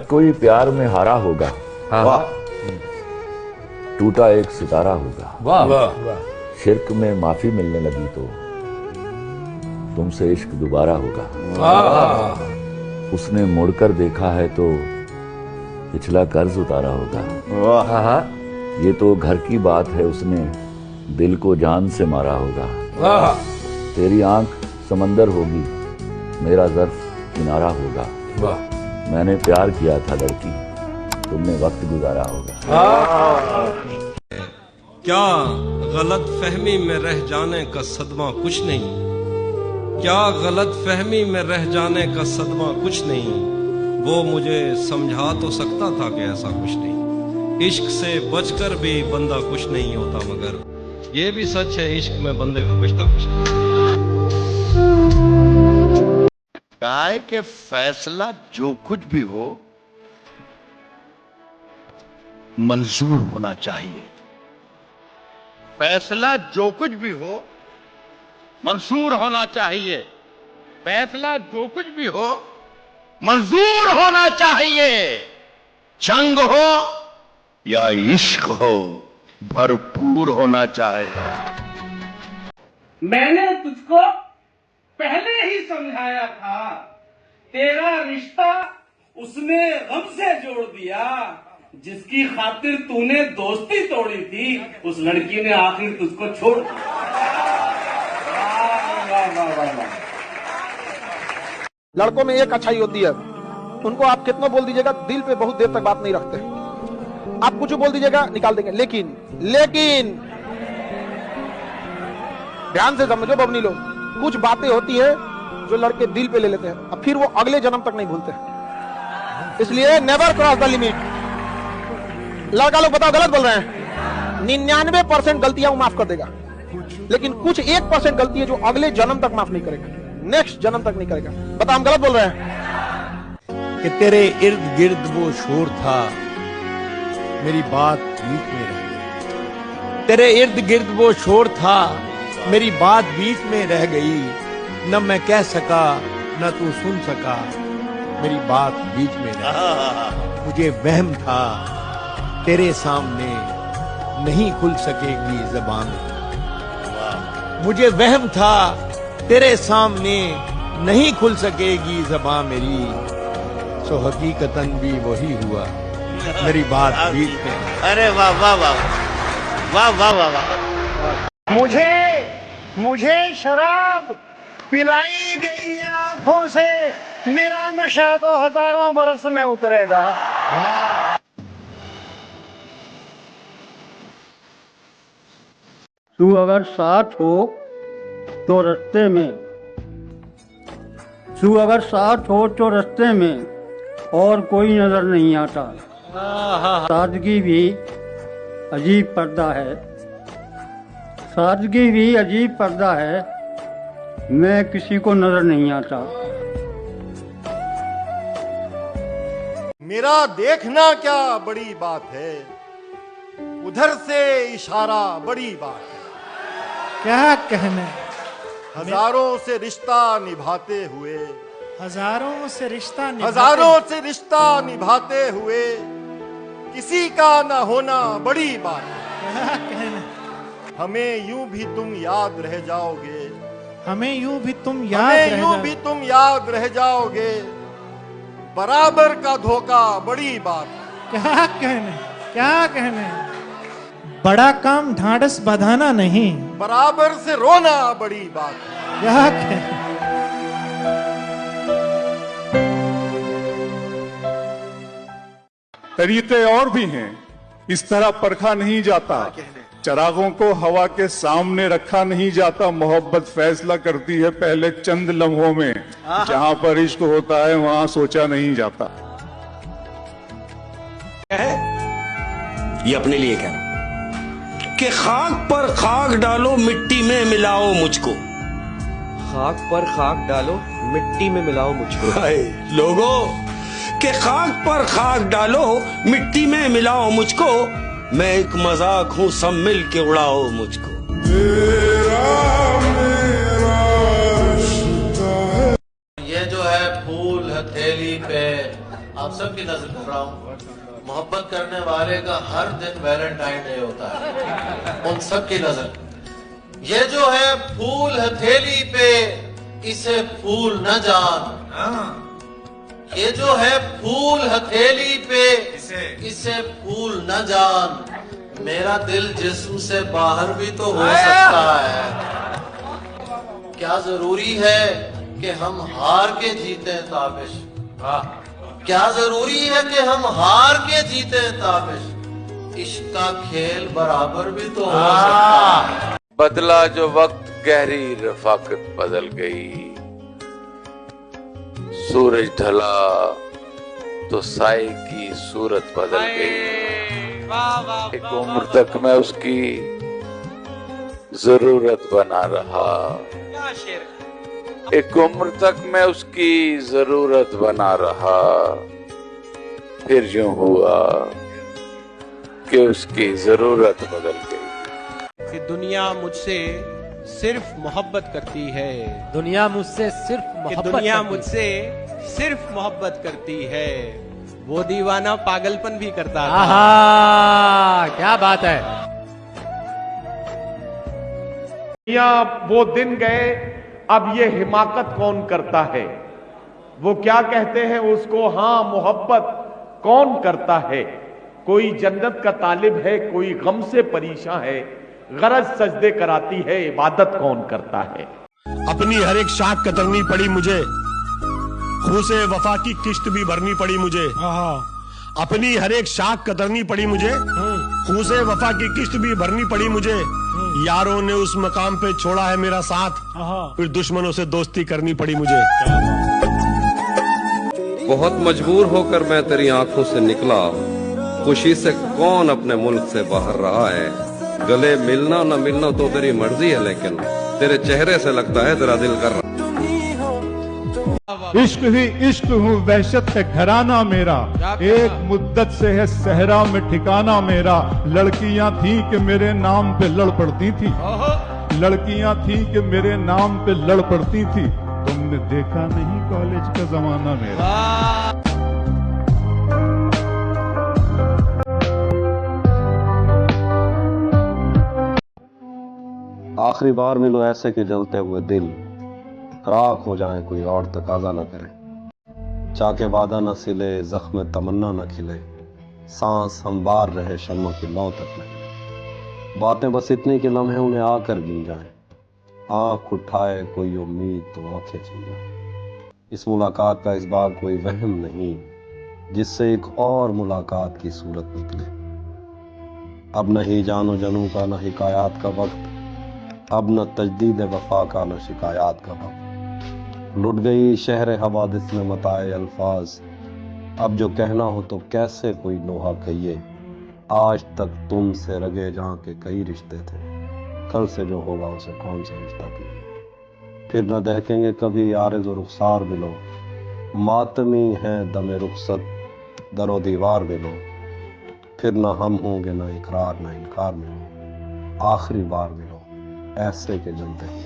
कोई प्यार में हारा होगा, वाह, टूटा एक सितारा होगा। वाह वाह, शिर्क में माफी मिलने लगी तो तुमसे इश्क दोबारा होगा। वाह, उसने मुड़कर देखा है तो पिछला कर्ज उतारा होगा। वाह, ये तो घर की बात है, उसने दिल को जान से मारा होगा। वाह, तेरी आंख समंदर होगी, मेरा ज़र्फ किनारा होगा। वाह, मैंने प्यार किया था लड़की, तुमने वक्त गुजारा होगा। क्या गलत फहमी में रह जाने का सदमा कुछ नहीं, क्या गलत फहमी में रह जाने का सदमा कुछ नहीं। वो मुझे समझा तो सकता था कि ऐसा कुछ नहीं। इश्क से बचकर भी बंदा कुछ नहीं होता, मगर ये भी सच है इश्क में बंदे को बचता कुछ नहीं। कहा है कि फैसला जो कुछ भी हो मंजूर होना चाहिए। फैसला जो कुछ भी हो मंजूर होना चाहिए। फैसला जो कुछ भी हो मंजूर होना चाहिए। जंग हो या इश्क हो भरपूर होना चाहिए। मैंने तुझको पहले ही समझाया था, तेरा रिश्ता उसने गम से जोड़ दिया। जिसकी खातिर तूने दोस्ती तोड़ी थी, उस लड़की ने आखिर तुझको छोड़ दिया। वाह वाह वाह वाह। लड़कों में एक अच्छाई होती है, उनको आप कितना बोल दीजिएगा दिल पे बहुत देर तक बात नहीं रखते। आप कुछ बोल दीजिएगा निकाल देंगे, लेकिन ध्यान से समझो बबनी लोग, कुछ बातें होती है जो लड़के दिल पे ले लेते हैं, अब फिर वो अगले जन्म तक नहीं भूलते। इसलिए नेवर क्रॉस द लिमिट। लड़का लोग बताओ गलत बोल रहे हैं। 99% गलतियां वो माफ कर देगा, लेकिन कुछ 1% गलती है जो अगले जन्म तक माफ नहीं करेगा, नेक्स्ट जन्म तक नहीं करेगा। बताओ हम गलत बोल रहे हैं कि तेरे इर्द गिर्द वो शोर था, मेरी बात बीच में रह गई। तेरे इर्द गिर्द वो शोर था, मेरी बात बीच में रह गई। न मैं कह सका न तू सुन सका, मेरी बात बीच में रह गई। मुझे वहम था तेरे सामने नहीं खुल सकेगी ज़बान। मुझे वहम था तेरे सामने नहीं खुल सकेगी ज़बान मेरी। सो हकीकतन भी वही हुआ, मेरी बात बीच में। अरे वाह वाह वाह वाह वाह वाह वाह। मुझे शराब पिलाई गई आंखों से, मेरा नशा तो हजारों बरस में उतरेगा। तू अगर साथ हो तो रास्ते में, तू अगर साथ हो तो रास्ते में और कोई नजर नहीं आता। सादगी भी अजीब पर्दा है, सादगी भी अजीब पर्दा है, मैं किसी को नजर नहीं आता। मेरा देखना क्या बड़ी बात है, उधर से इशारा बड़ी बात है। क्या कहना, हजारों से रिश्ता निभाते हुए, हजारों से रिश्ता निभाते हुए किसी का न होना बड़ी बात है। क्या कहना, हमें यूं भी तुम याद रह जाओगे, हमें यूं भी तुम याद रह जाओगे। बराबर का धोखा बड़ी बात है। क्या कहना, बड़ा काम ढांढस बधाना नहीं, बराबर से रोना बड़ी बात है। क्या कहना, तरीके और भी हैं, इस तरह परखा नहीं जाता, चरागों को हवा के सामने रखा नहीं जाता। मोहब्बत फैसला करती है पहले चंद लम्हों में, जहां पर इश्क होता है वहां सोचा नहीं जाता। ये अपने लिए कहना कि खाक पर खाक डालो मिट्टी में मिलाओ मुझको। खाक पर खाक डालो मिट्टी में मिलाओ मुझको। लोगों के खाक पर खाक डालो मिट्टी में मिलाओ मुझको। मैं एक मजाक हूँ, सब मिल के उड़ाओ मुझको। ये जो है फूल हथेली पे आप सबकी नजर कर रहा हूँ, मोहब्बत करने वाले का हर दिन वैलेंटाइन डे होता है, उन सब की नजर। ये जो है फूल हथेली पे, इसे फूल न जान। ये जो है फूल हथेली पे, इसे फूल न जान। मेरा दिल जिस्म से बाहर भी तो हो सकता है। क्या जरूरी है कि हम हार के जीते ताबिश? क्या जरूरी है कि हम हार के जीते ताबिश? इश्क का खेल बराबर भी तो हो सकता है। बदला जो वक्त गहरी रफाकत बदल गई, सूरज ढला तो साए की सूरत बदल गई। एक उम्र तक मैं उसकी जरूरत बना रहा, एक उम्र तक मैं उसकी जरूरत बना रहा, फिर यूं हुआ कि उसकी जरूरत बदल गई। कि दुनिया मुझसे सिर्फ मोहब्बत करती है, दुनिया मुझसे सिर्फ मोहब्बत करती है, वो दीवाना पागलपन भी करता था। आहा, क्या बात है। वो दिन गए, अब ये हिमाकत कौन करता है? वो क्या कहते हैं उसको, हाँ मोहब्बत कौन करता है? कोई जन्नत का तालिब है, कोई गम से परेशान है, गरज सजदे कराती है, इबादत कौन करता है? अपनी हर एक शाख कतरनी पड़ी मुझे, खूसे वफा की किश्त भी भरनी पड़ी मुझे। अपनी हर एक शाख कतरनी पड़ी मुझे, खूसे वफा की किश्त भी भरनी पड़ी मुझे। यारों ने उस मकाम पे छोड़ा है मेरा साथ, फिर दुश्मनों से दोस्ती करनी पड़ी मुझे। बहुत मजबूर होकर मैं तेरी आंखों से निकला, खुशी से कौन अपने मुल्क से बाहर रहा है। गले मिलना न मिलना तो तेरी मर्जी है, लेकिन तेरे चेहरे से लगता है तेरा दिल कर रहा। इश्क ही इश्क हूँ, वहशत है घराना मेरा, एक मुद्दत से है सहरा में ठिकाना मेरा। लड़कियां थी कि मेरे नाम पे लड़ पड़ती थी, लड़कियां थी कि मेरे नाम पे लड़ पड़ती थी। तुमने देखा नहीं कॉलेज का जमाना मेरा। आखिरी बार मिलो ऐसे के जलते हुए दिल, राख हो जाए कोई और तकाजा न करे। चाके वादा न सिले, जख्म तमन्ना न खिले, सांस हमवार रहे शम्मा की लौ तक नहीं। बातें बस इतनी कि लम्हे उन्हें आकर गिन जाए, आंख उठाए कोई उम्मीद तो आंखें छीन जाए। इस मुलाकात का इस बार कोई वहम नहीं, जिससे एक और मुलाकात की सूरत निकले। अब नहीं जानो जनू का न हिकायात का वक्त, अब न तजदीद वफा का न शिकायत का वक्त। लुट गई शहर हवादिस में मताए अल्फाज, अब जो कहना हो तो कैसे कोई नोहा कहिए। आज तक तुमसे रगे जहाँ के कई रिश्ते थे, कल से जो होगा उसे कौन सा रिश्ता कीजिए। फिर न दहकेंगे कभी आरज़ और रुखसार मिलो, मातमी है दमे रुखसत दरो दीवार मिलो। फिर न हम होंगे न इकरार न इनकार मिलो, आखिरी बार मिलो ऐसे के जलते हुए।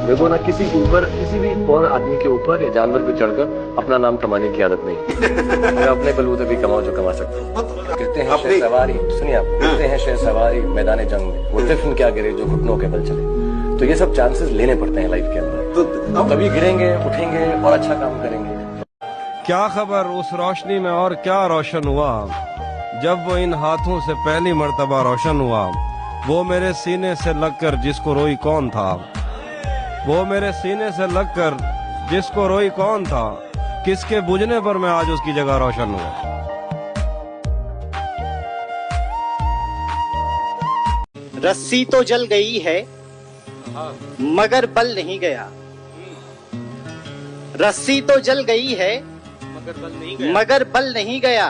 देखो ना, किसी ऊपर किसी भी और आदमी के ऊपर या जानवर पे चढ़कर अपना नाम कमाने की आदत नहीं। मैं अपने बलबूते भी कमाऊं जो कमा सकता हूं। कहते हैं शेर सवारी, सुनिए आप, कहते हैं शेर सवारी मैदान जंग में, वो तिफन क्या गिरे जो घुटनों के बल चले। तो ये सब चांसेस लेने पड़ते हैं लाइफ के अंदर, तो कभी गिरेंगे उठेंगे और अच्छा काम करेंगे। क्या खबर उस रोशनी में और क्या रोशन हुआ, जब वो इन हाथों से पहली मर्तबा रोशन हुआ। वो मेरे सीने से लगकर जिसको रोई कौन था, वो मेरे सीने से लगकर जिसको रोई कौन था, किसके बुझने पर मैं आज उसकी जगह रोशन हुआ। रस्सी तो जल गई है मगर बल नहीं गया, रस्सी तो जल गई है मगर बल नहीं गया।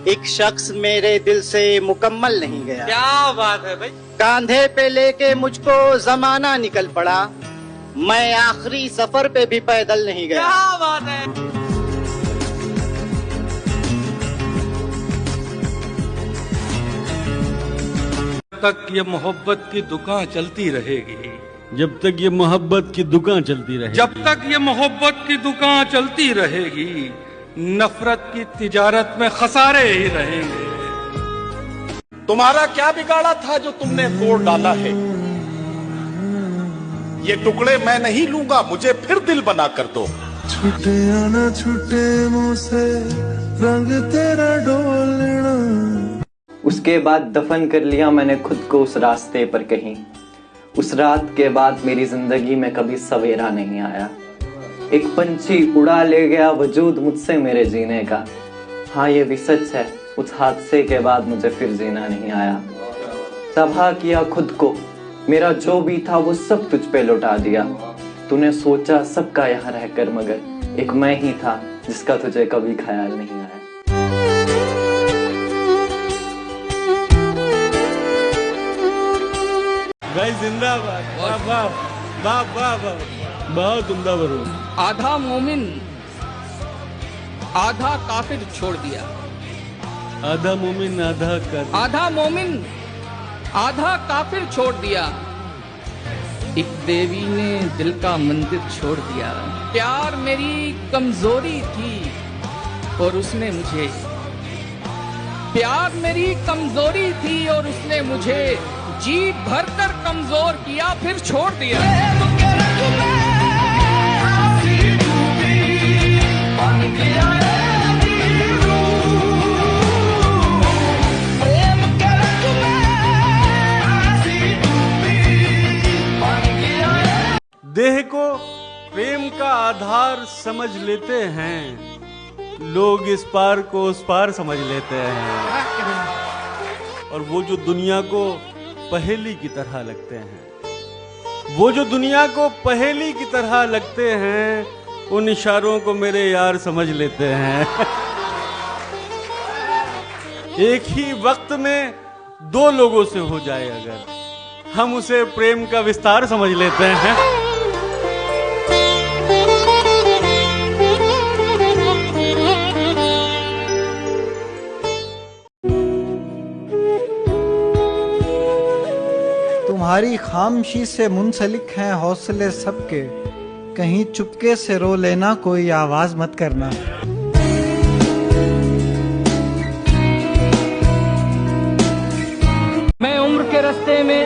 एक शख्स मेरे दिल से मुकम्मल नहीं गया। क्या बात है भाई। कांधे पे लेके मुझको जमाना निकल पड़ा, मैं आखिरी सफर पे भी पैदल नहीं गया। क्या बात है। तक ये मोहब्बत की दुकान चलती रहेगी, जब तक ये मोहब्बत की दुकान चलती रहेगी, जब तक ये मोहब्बत की दुकान चलती रहेगी, नफरत की तिजारत में खसारे ही रहेंगे। तुम्हारा क्या बिगाड़ा था जो तुमने तोड़ डाला है? ये टुकड़े मैं नहीं लूंगा, मुझे फिर दिल बना कर दो। छूटे आना छूटे मुंह से रंग तेरा डोलना। उसके बाद दफन कर लिया मैंने खुद को उस रास्ते पर कहीं। उस रात के बाद मेरी जिंदगी में कभी सवेरा नहीं आया। एक पंछी उड़ा ले गया वजूद मुझसे मेरे जीने का। हाँ ये भी सच है, उस हादसे के बाद मुझे फिर जीना नहीं आया। तबाह किया खुद को, मेरा जो भी था वो सब तुझ पे लुटा दिया। तूने सोचा सबका यहाँ रहकर, मगर एक मैं ही था जिसका तुझे कभी ख्याल नहीं आया। भाई जिंदाबाद, वाह वाह वाह वाह वाह, बहुत उम्दा बरूद। आधा मोमिन आधा काफिर छोड़ दिया। आधा मोमिन आधा काफिर, आधा मोमिन आधा काफिर छोड़ दिया। एक देवी ने दिल का मंदिर छोड़ दिया। प्यार मेरी कमजोरी थी और उसने मुझे, प्यार मेरी कमजोरी थी और उसने मुझे जी भरकर कमजोर किया, फिर छोड़ दिया। देह को प्रेम का आधार समझ लेते हैं लोग, इस पार को उस पार समझ लेते हैं। और वो जो दुनिया को पहेली की तरह लगते हैं, वो जो दुनिया को पहेली की तरह लगते हैं, उन इशारों को मेरे यार समझ लेते हैं। एक ही वक्त में दो लोगों से हो जाए अगर, हम उसे प्रेम का विस्तार समझ लेते हैं। तुम्हारी खामोशी से मुंसलिक हैं हौसले सबके, कहीं चुपके से रो लेना, कोई आवाज मत करना। मैं उम्र के रास्ते में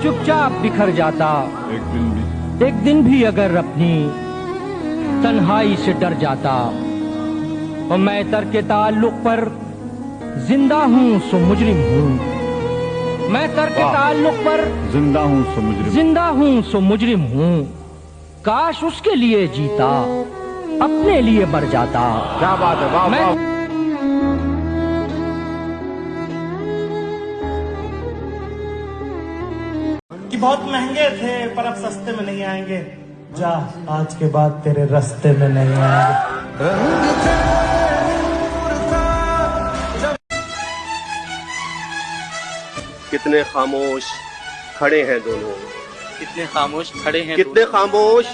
चुपचाप बिखर जाता, एक दिन भी अगर अपनी तन्हाई से डर जाता। और मैं तर्क ताल्लुक पर जिंदा हूँ सो मुजरिम हूँ। मैं तर्क ताल्लुक पर जिंदा हूँ सो मुजरिम हूँ। काश उसके लिए जीता, अपने लिए मर जाता। क्या बात है, वाह वाह। कि बहुत महंगे थे पर अब सस्ते में नहीं आएंगे। जा, आज के बाद तेरे रास्ते में नहीं आएंगे। कितने खामोश खड़े हैं दोनों, कितने खामोश खड़े हैं, कितने खामोश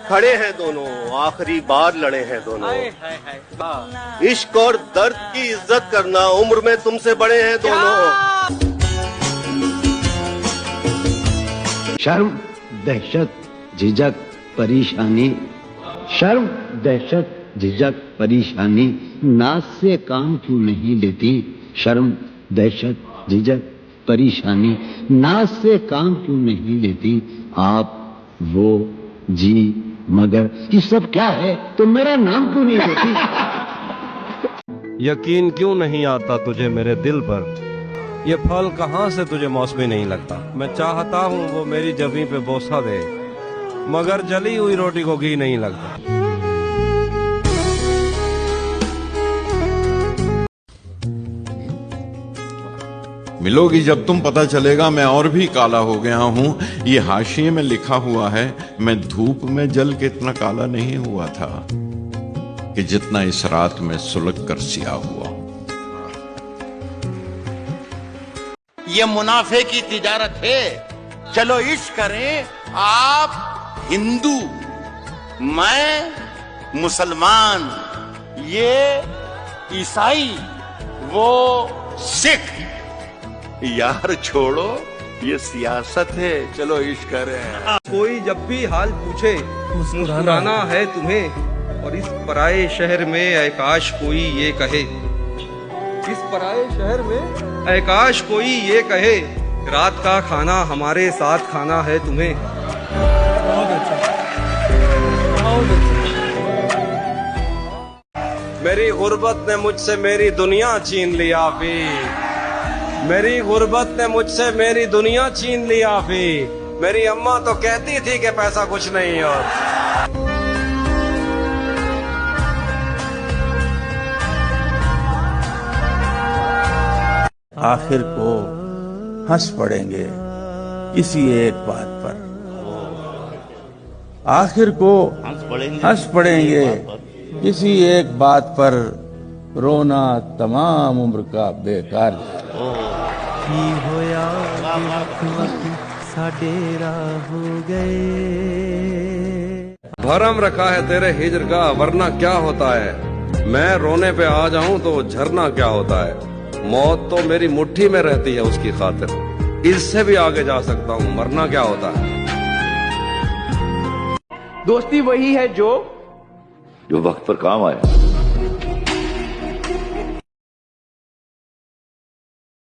खड़े हैं दोनों, आखिरी बार लड़े हैं दोनों। इश्क और दर्द की इज्जत करना, उम्र में तुमसे बड़े हैं दोनों। शर्म, दहशत, झिझक, परेशानी, शर्म, दहशत, झिझक, परेशानी, नाज से काम क्यों नहीं लेती? शर्म, दहशत, झिझक, परेशानी, नाज से काम क्यों नहीं लेती? आप, वो, जी, मगर, ये सब क्या है? तो मेरा नाम क्यों नहीं लेती? यकीन क्यों नहीं आता तुझे मेरे दिल पर? ये फल कहाँ से तुझे मौसमी नहीं लगता? मैं चाहता हूँ वो मेरी जबीं पे बोसा दे, मगर जली हुई रोटी को घी नहीं लगता। मिलोगी जब तुम, पता चलेगा मैं और भी काला हो गया हूँ। ये हाशिए में लिखा हुआ है, मैं धूप में जल के इतना काला नहीं हुआ था कि जितना इस रात में सुलग कर सिया हुआ। ये मुनाफे की तिजारत है। चलो इश्क करें, आप हिंदू, मैं मुसलमान, ये ईसाई, वो सिख। यार छोड़ो, ये सियासत है, चलो इश्क करें। कोई जब भी हाल पूछे मुस्कुराना है तुम्हें, और इस पराए शहर में ऐ काश कोई ये कहे, इस पराए शहर में ऐ काश कोई ये कहे, रात का खाना हमारे साथ खाना है तुम्हें। बहुत अच्छा, बहुत अच्छा। मेरी गुर्बत ने मुझसे मेरी दुनिया छीन लिया भी, मेरी गुर्बत ने मुझसे मेरी दुनिया छीन लिया भी। मेरी अम्मा तो कहती थी कि पैसा कुछ नहीं। और आखिर को हंस पड़ेंगे किसी एक बात पर, आखिर को हंस पड़ेंगे किसी एक बात पर, रोना तमाम उम्र का बेकार। की होया साडे राह हो गए। भरम रखा है तेरे हिजर का, वरना क्या होता है। मैं रोने पे आ जाऊं तो झरना क्या होता है। मौत तो मेरी मुट्ठी में रहती है उसकी खातिर, इससे भी आगे जा सकता हूं, मरना क्या होता है। दोस्ती वही है जो वक्त पर काम आए।